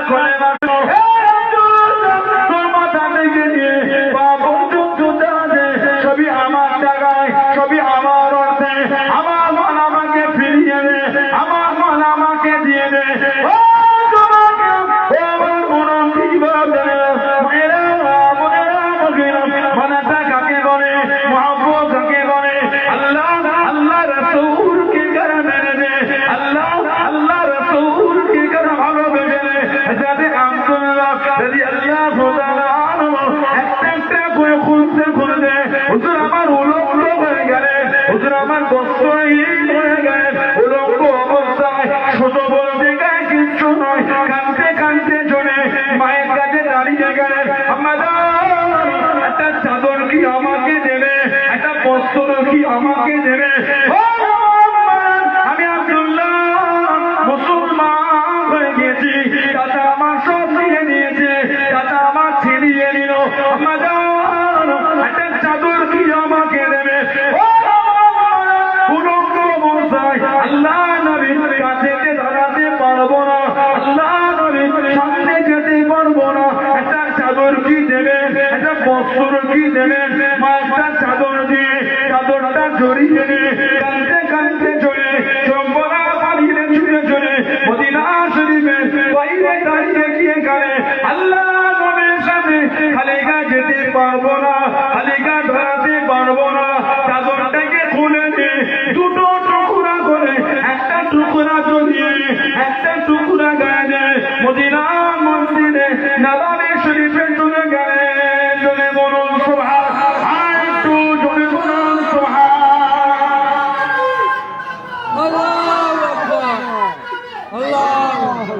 করে রাখো তোর মাথা থেকে নিয়ে পা পর্যন্ত সবই আমার টাকায় সবই আমার অর্থে আমার মাল আমাকে ফিরিয়ে দে আমার মাল আমাকে দিয়ে দে আমার উলঙ্গ হয়ে গেলে হুজুর আমার বস্ত্রহীন হয়ে গেলে উলঙ্গ অবস্থায় ছোট বলতে গায়ে কিচ্ছু নয় কাঁদতে কাঁদতে চলে মায়ের কাছে দাঁড়িয়ে গেলেন একটা চাদর কি আমাকে দেবে একটা বস্ত্র কি আমাকে দেবে আমি আব্দুল্লাহ মুসলমান হয়ে গিয়েছি চাচা আমার সব নিয়ে নিয়েছে চাচা আমার ছিনিয়ে নিল একটা চাদর কি আমাকে দেবে আল্লাহ নবীর কাছে দাঁড়াতে পারবো না আল্লাহ নবীর সামনে যেতে পারবো না একটা চাদর কি দেবে একটা বস্ত্র কি দেবে মা একটা চাদর দিয়ে চাদরটা জড়িয়ে নিয়ে কাঁদতে কাঁদতে চলে চম্বনা পালিয়ে ছুটে চলে মদিনা শরীফের বাইরে দাঁড়িয়ে গিয়ে গেলে আল্লাহ নবীর সামনে খালি গা যেতে পারবো না খালি গা ধরাতে পারবো না চাদরটাকে খুলে দিয়ে দুটো টুকরা করে একটা টুকরা জড়িয়ে একটা টুকরা গায়ে দেয় মদিনা মসজিদে নববী শরীফে চলে গেলেন জোরে বলুন সুবহান একটু জোরে বলুন সুবহান আল্লাহু আকবার আল্লাহু আকবার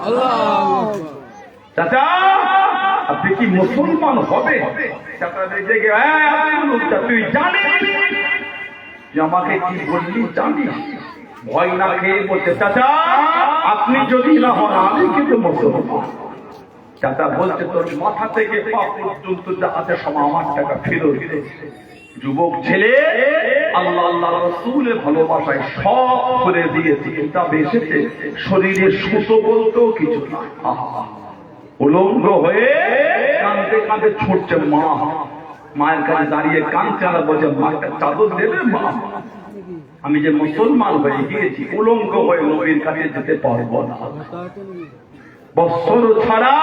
আল্লাহু আকবার চাচা আপনি কি মুসলমান হবে চাচা দেখে তুই জানিস যে আমাকে কি বললি জানিস ভয় না খেয়ে বলছে চাচা আপনি যদি না হন আমি কিন্তু মুসলমান চাচা বলছে তোর মাথা থেকে পা পর্যন্ত যা আছে সব আমার টাকা ফেরত দে যুবক ছেলে আল্লাহ আল্লাহ রাসূলের ভালোবাসায় সব করে দিয়েছে কিতাব এসেছে শরীরে সুতো বলতেও কিছু না উলঙ্গ হয়ে কাঁদতে কাঁদতে ছুটছে মা মায়ের কাছে দাঁড়িয়ে কাঁদছে আর বলছে মাকে চাদর দেবে মা আমি যে মুসলমান হয়ে গিয়েছি উলঙ্গ হয়ে নবীর কাছে যেতে পারবো না বস্ত্র ছাড়া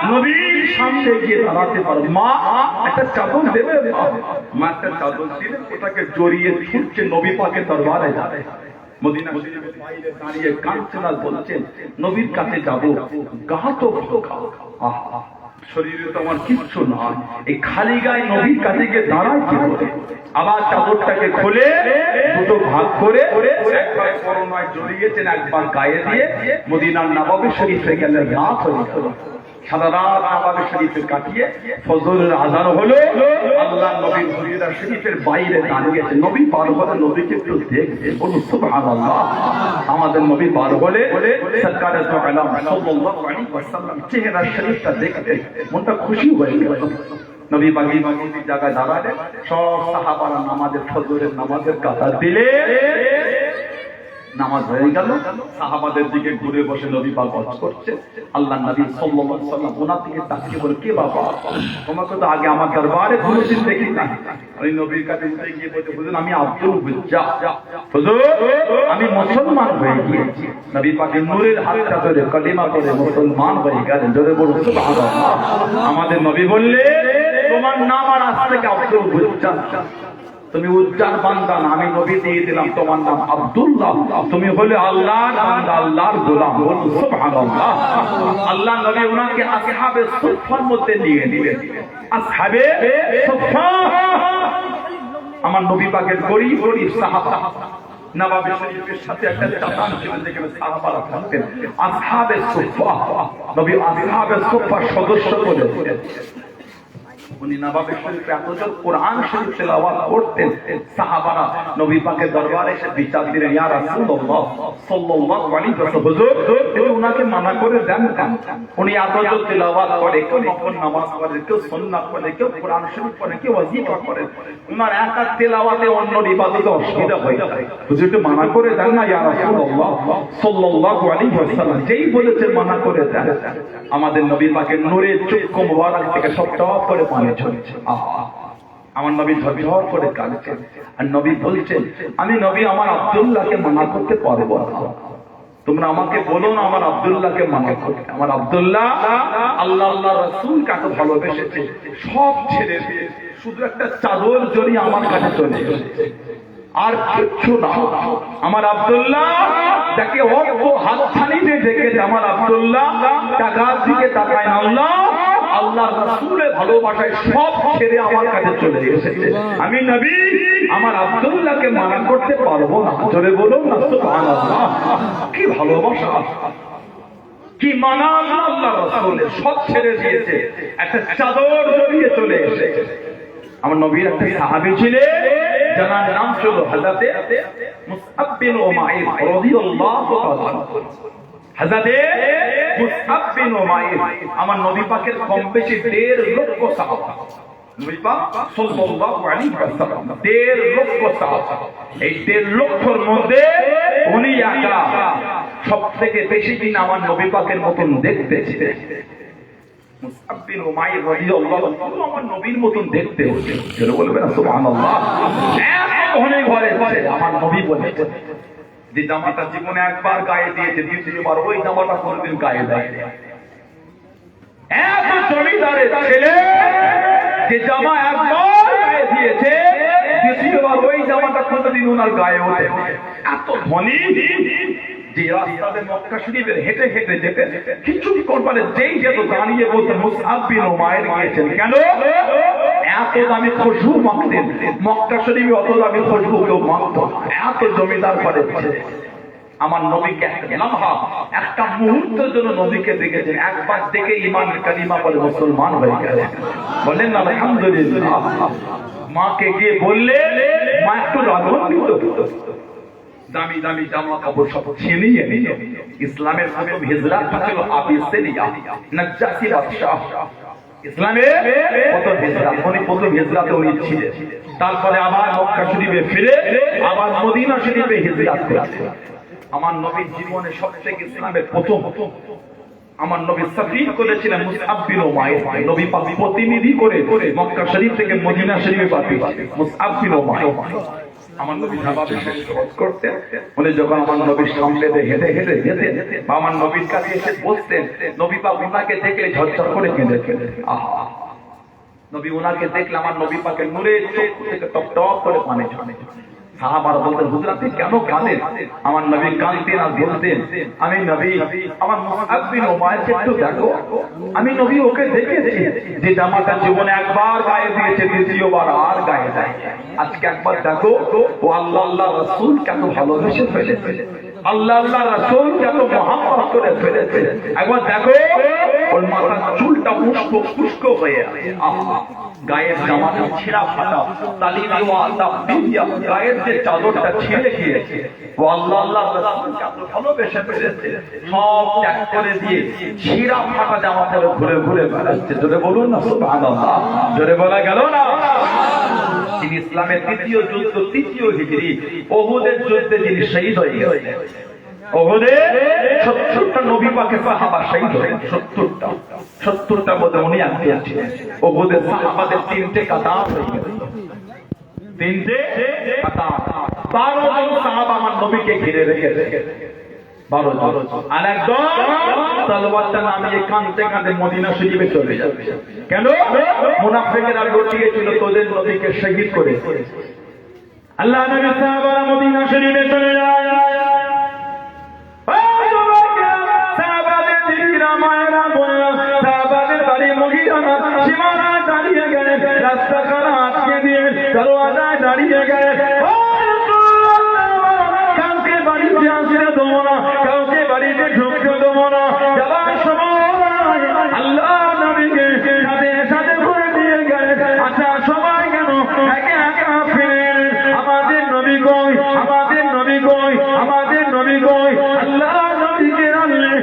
নবীর সামনে গিয়ে দাঁড়াতে পারবো মা একটা চাদর দেবে মা একটা চাদর দিলে ওটাকে জড়িয়ে ছুটছে নবী পাকের দরবারে যাবে মদিনা শরীফের বাইরে দাঁড়িয়ে কাঁদছেন আর বলছেন নবীর কাছে যাবো গা তো শরীরে তো আমার কিচ্ছু নয় এই খালি গায়ে নবীর কাছে গিয়ে দাঁড়ায় কি করে আবার চাদরটাকে খুলে দুটো ভাগ করে একবার করোনায় জড়িয়েছেন একবার গায়ে দিয়ে মদিনার নববী শরীফে গেলেন রাত হয়ে গেল সারা রাত নববী শরীফে কাটিয়ে ফজরের আযান হলো আল্লাহ নবী মদিনা শরীফের বাইরে দাঁড়িয়েছে নবী পার হলে নবীকে একটু দেখবে বলুন সুবহানাল্লাহ আমাদের নবী পার হলে সরকারে তো আলম সাল্লাল্লাহু আলাইহি ওয়াসাল্লাম চেহারা শরীফটা দেখতে মনটা খুশি হয়ে গেল নবী পাকের জায়গায় দাঁড়ালে সব সাহাবারা নামাজের ফজরের নামাজের কাতার দিলে নামাজ হয়ে গেল সাহাবাদের দিকে ঘুরে বসে নবী পাক ওয়াজ করছে আল্লাহ নবী সাল্লাল্লাহু আলাইহি ওয়াসাল্লাম ওনার দিকে তাকিয়ে বলে কে বাবা তোমাকে তো আগে আমার দরবারে কোনোদিন দেখি না আমি নবীর কাছে উঠে গিয়ে বলতে হুজুর আমি আব্দুল হুজ্জা হুজুর আমি মুসলমান হয়ে গিয়েছি নবী পাকের নূরের হাতটা ধরে কলিমা পড়ে মুসলমান হয়ে গেলেন জোরে বলুন সুবহানাল্লাহ আমাদের নবী বললে তোমার নাম আর আজ থেকে আব্দুল হুজ্জা তুমি উজ্জার বান্দা না আমি নবী দিয়ে দিলাম তোমার নাম আব্দুল্লাহ তুমি হলে আল্লাহর বান্দা আল্লাহর গোলাম বলুন সুবহানাল্লাহ আল্লাহ নবী ওনাকে আসহাবে সুফফার মধ্যে নিয়ে নিলেন আসহাবে সুফফা আমার নবী পাকের গরিব গরিব সাহাবা নববী শরীফের সাথে একটা চাতান ছিল যেখানে সাহাবারা থাকতেন আসহাবে সুফফা নবী আসহাবে সুফফার সদস্য বলে উনি নববী শরীফে এতজন কোরআন শরীফ তেলাওয়াত করতেন সাহাবারা নবী পাকের দরবারে এসে বিচার দিলেন ইয়া রাসূলুল্লাহ সাল্লাল্লাহু আলাইহি ওয়াসাল্লাম হুজুর ওনাকে মানা করে দেন কেন? উনি আদত তিলাওয়াত করে, কেউ নফল নামাজ পড়ে, কেউ সুন্নাত পড়ে, কেউ কোরআন শরীফ পড়ে, কেউ ওয়াজিফা করে। ওনার একা তেলাওয়াতে অন্য ইবাদতে অসুবিধা হয়ে যায়। হুজুরকে মানা করে দেন না ইয়া রাসূলুল্লাহ সাল্লাল্লাহু আলাইহি ওয়াসাল্লাম। যেই বলেছেন মানা করে দেন, আমাদের নবী পাকের নূরের চক্ষু মোবারক থেকে সব টপ করে পানি ঝরছে। আহা, আমার নবী ঝরঝর করে কাঁদছেন। আর নবী বলছেন, আমি নবী আমার আব্দুল্লাহকে মানা করতে পারবো না। তোমরা আমাকে বলো না আমার আব্দুল্লাহকে মানা করতে। আমার আব্দুল্লাহ আল্লাহ আল্লাহ রাসূল কাকে ভালোবেসেছে, সব ছেড়ে দিয়ে শুধু একটা চাদর জড়িয়ে আমার কাছে চলে এসেছে, আর কিচ্ছু না। আমার আব্দুল্লাহ যাকে অল্প হাতছানি দিয়ে ডেকেছে, আমার আব্দুল্লাহ টাকার দিকে তাকায় না, আল্লাহ আল্লাহ রাসূলের ভালোবাসায় সব ছেড়ে আমার কাছে চলে এসেছে। আমি নবী আমার আব্দুল্লাহকে মানা করতে পারবো না। চলে বলুন না সুবহানাল্লাহ। কি ভালোবাসা, কি মানা আল্লাহ রাসূলের, সব ছেড়ে দিয়েছে, একটা চাদর জড়িয়ে চলে এসেছে। আমার নবীর একটা সাহাবী ছিলেন, যার নাম ছিল হযরতে মুসআব বিন উমাইর রাদিয়াল্লাহু তাআলা। হযরতে মুসআব বিন উমাইর আমার নবী পাকের কম বেশি 1.5 লক্ষ সাহাবা। নবী পাক সাল্লাল্লাহু আলাইহি ওয়াসাল্লাম 1.5 লক্ষ সাহাবা। এই 1.5 লক্ষর মধ্যে উনি একা সবথেকে বেশি দিন আমার নবী পাকের মতন দেখতে ছিলেন। মুসআব বিন উমাইর রাদিয়াল্লাহু আনহু আমার নবীর মতন দেখতে হচ্ছে। যেন বলবেন সুবহানাল্লাহ। এত ঘরে ঘরে আমার নবী বলেছেন যে জামাটা জীবনে একবার গায়ে দিয়েছে, দ্বিতীয়বার ওই জামাটা কোনদিন গায়ে দেয় না। এত জমিদারের ছেলে যে জামা একবার গায়ে দিয়েছে, দ্বিতীয়বার ওই জামাটা কোনদিন ওনার গায়ে ওঠে। এত ধনী যে রাস্তাতে মক্কা শরীফের হেঁটে হেঁটে যেতে কিছুক্ষণ পরে যেই যেত দাঁড়িয়ে বলতেন মুসআব বিন উমাইর গিয়েছেন। কেন? এত দামি খুশবু মাখতেন, মক্কা শরীফে অত দামি খুশবু কেউ মাখত। এত জমিদার করে আমার নবীকে একটা মুহূর্তের জন্য নবীকে দেখেছেন, একবার দেখে ঈমান কালিমা বলে মুসলমান হয়ে গেলেন। বলেন আলহামদুলিল্লাহ। মাকে গিয়ে বললে মা একটু রাগান্বিত, দামি দামি জামা কাপড় সব ছিনিয়ে নিল। ইসলামের প্রথম হিজরাতটা ছিল আবিসিনিয়া, নাজ্জাসি বাদশাহ। ইসলামের প্রথম হিজরাত, উনি প্রথম হিজরাতে উনি ছিলেন। তারপরে আবার মক্কা শরীফে ফিরে আবার মদিনা শরীফে হিজরাত করেছেন। আমার নবীর জীবনে সবথেকে ইসলামের প্রথম আমার নবী সাফির করেছিলেন মুসআব বিন উমাইর। নবী পাক প্রতিনিধি করে মক্কা শরীফ থেকে মদিনা শরীফে পাঠিয়েছেন মুসআব বিন উমাইর। আমার নবী সাহাবাদের সাথে সহজ করতেন। উনি যখন আমার নবীর সামনে দিয়ে হেঁটে হেঁটে যেতেন বা আমার নবীর কাছে এসে বসতেন, নবী পাক ওনাকে দেখলে ঝরঝর করে কেঁদে ফেলতেন। আহা, নবী ওনাকে দেখলে আমার নবী পাকের নূরের চোখ থেকে টপ টপ করে পানি ঝরে। সাহাবারা বলতেন, হুজুর আপনি কেন কাঁদেন? আমার নবী কাঁদতেন আর বলতেন, আমি নবী আমার মুসআব বিন উমাইরকে একটু দেখো। আমি নবী ওকে দেখেছি যে জামাটা জীবনে একবার গায়ে দিয়েছে, দ্বিতীয়বার আর গায়ে দেয়। আজকে একবার দেখো ও আল্লাহ আল্লাহ রাসূল কত ভালোবেসে ফেলেছে, আল্লাহ আল্লাহ রাসূল কত মহব্বত করে ফেলেছে। একবার দেখো ওর মাথার চুলটা পুষ্প হয়ে আছে। আহা, গায়ের জামাটা ছেঁড়া ফাটা, গায়ের যে চাদরটা ছিঁড়ে গিয়েছে, ও আল্লাহ আল্লাহ রাসূল কত ভালোবেসে ফেলেছে। সব ত্যাগ করে দিয়ে ছেঁড়া ফাটা জামা পরে ঘুরে ঘুরে বেড়াচ্ছে। জোরে বলুন না সুবহানাল্লাহ। জোরে বলা গেল না? তিনি ইসলামের দ্বিতীয় যুদ্ধ, তৃতীয় হিজরি উহুদের যুদ্ধে যিনি শহীদ হয়ে গেছেন। উহুদে 70টা নবী পাকের সাহাবা শহীদ হয়েছেন। 70টা মধ্যে উনি একজন ছিলেন। উহুদের সাহাবাদের 3টে কাতার হয়ে গেছে, 3টে কাতার। 12 জন সাহাবা আমার নবীকে ঘিরে রেখেছে, 12 জন। আর একদম তলোয়ারটা নামিয়ে কাঁদতে কাঁদতে মদিনা শরীফে চলে যাবে। কেন? মুনাফিকেরা লুটিয়েছিল তোদের নবীকে শহীদ করে। আল্লাহ নবী সাহাবারা মদিনা শরীফে চলে যায়। দাঁড়িয়ে গেলে কাউকে বাড়িতে আসলে দেবো না, কাউকে বাড়িতে ঢুকতে দেবো না। যাবার সময় আল্লাহ নবীকে সাথে সাথে ভরে দিয়ে গেলে আসার সময় কেন একে একা ফিরে আমাদের নবী কই, আমাদের নবী কই, আমাদের নবী কই। আল্লাহ নবীকে আনলে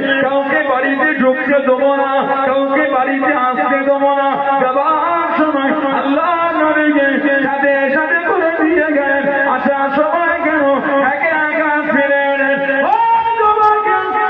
ঢুকতে দেবো না, কাউকে বাড়িতে আসতে দেবো না। যাবার সময় আল্লাহ নবীকে সাথে সাথে করে দিয়ে গেলেন। আসার সময় কেন একে একা ফিরে এলেন? ও যুবক,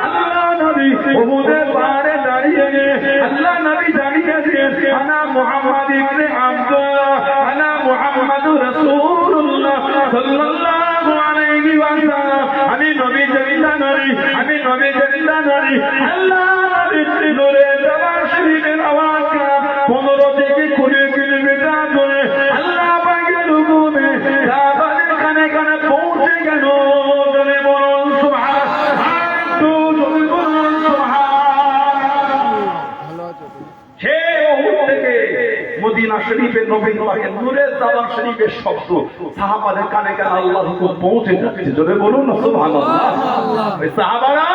আল্লাহ নবী উহুদের পাহাড়ে দাঁড়িয়ে গিয়ে আল্লাহ নবী জানিয়ে দিয়েছেন, আনা মুহাম্মদ ইবনে আব্দুল্লাহ, আনা মুহাম্মাদুর রাসূলুল্লাহ সাল্লাল্লাহু আলাইহি ওয়াসাল্লাম। আমি নবী জিন্দা নবী, আমি নবী জিন্দা নবী। আল্লাহ নবী নূরে জামাল শরীফের আওয়াজ 15 থেকে 20 কিলোমিটার দূরে আল্লাহ পাকের হুকুমে সাহাবাদের কানে কানে পৌঁছে গেল। জোরে বলুন সুবহানাল্লাহ, একটু জোরে বলুন সুবহানাল্লাহ। সে উহুদ থেকে মদিনা শরীফের নবী পাকের নূরে জামাল শরীফের শব্দ সাহাবাদের কানে কানে আল্লাহর হুকুম পৌঁছে যাচ্ছে। জোরে বলুন সুবহানাল্লাহ। ওই সাহাবারা